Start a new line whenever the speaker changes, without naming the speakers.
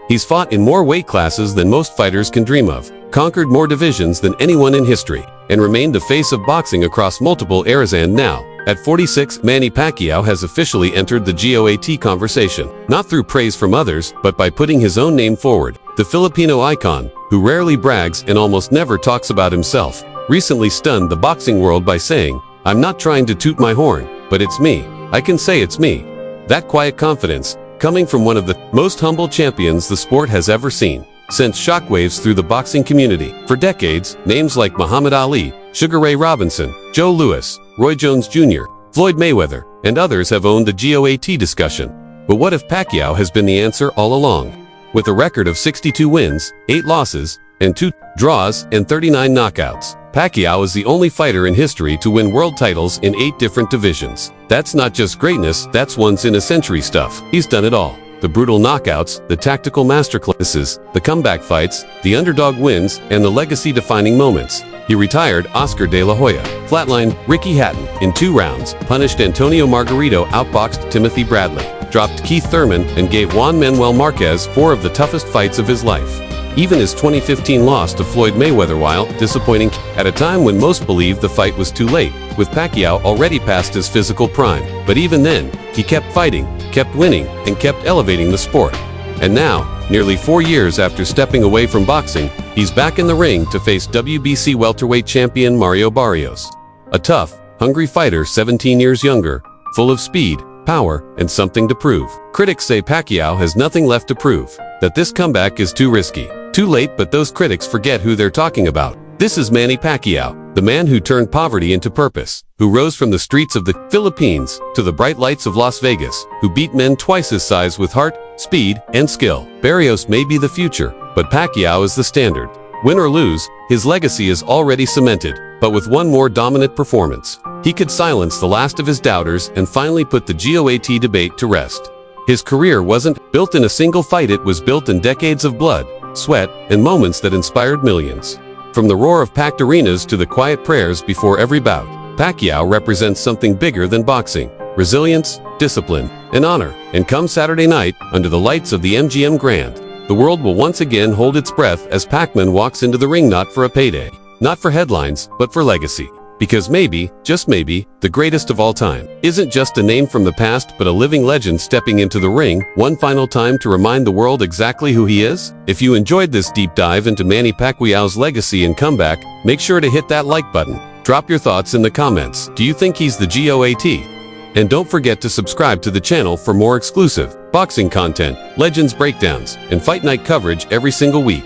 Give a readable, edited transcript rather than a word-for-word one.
He's fought in more weight classes than most fighters can dream of, conquered more divisions than anyone in history, and remained the face of boxing across multiple eras. And now, at 46, Manny Pacquiao has officially entered the GOAT conversation, not through praise from others, but by putting his own name forward. The Filipino icon, who rarely brags and almost never talks about himself, recently stunned the boxing world by saying, "I'm not trying to toot my horn, but it's me. I can say it's me." That quiet confidence, coming from one of the most humble champions the sport has ever seen, sent shockwaves through the boxing community. For decades, names like Muhammad Ali, Sugar Ray Robinson, Joe Louis, Roy Jones Jr., Floyd Mayweather, and others have owned the GOAT discussion. But what if Pacquiao has been the answer all along? With a record of 62 wins, 8 losses, and 2 draws and 39 knockouts, Pacquiao is the only fighter in history to win world titles in 8 different divisions. That's not just greatness, that's once-in-a-century stuff. He's done it all. The brutal knockouts, the tactical masterclasses, the comeback fights, the underdog wins, and the legacy-defining moments. He retired Oscar de la Hoya, flatlined Ricky Hatton in 2 rounds, punished Antonio Margarito, outboxed Timothy Bradley, dropped Keith Thurman, and gave Juan Manuel Marquez 4 of the toughest fights of his life. Even his 2015 loss to Floyd Mayweather, while disappointing, at a time when most believed the fight was too late, with Pacquiao already past his physical prime. But even then, he kept fighting, kept winning, and kept elevating the sport. And now, nearly 4 years after stepping away from boxing, he's back in the ring to face WBC welterweight champion Mario Barrios. A tough, hungry fighter 17 years younger, full of speed, power, and something to prove. Critics say Pacquiao has nothing left to prove, that this comeback is too risky. Too late, but those critics forget who they're talking about. This is Manny Pacquiao, the man who turned poverty into purpose, who rose from the streets of the Philippines to the bright lights of Las Vegas, who beat men twice his size with heart, speed, and skill. Barrios may be the future, but Pacquiao is the standard. Win or lose, his legacy is already cemented, but with one more dominant performance, he could silence the last of his doubters and finally put the GOAT debate to rest. His career wasn't built in a single fight, it was built in decades of blood, sweat, and moments that inspired millions. From the roar of packed arenas to the quiet prayers before every bout, Pacquiao represents something bigger than boxing: resilience, discipline, and honor. And come Saturday night, under the lights of the MGM Grand, the world will once again hold its breath as Pac-Man walks into the ring, not for a payday, not for headlines, but for legacy. Because maybe, just maybe, the greatest of all time isn't just a name from the past, but a living legend stepping into the ring one final time to remind the world exactly who he is. If you enjoyed this deep dive into Manny Pacquiao's legacy and comeback, make sure to hit that like button. Drop your thoughts in the comments. Do you think he's the GOAT? And don't forget to subscribe to the channel for more exclusive boxing content, legends breakdowns, and fight night coverage every single week.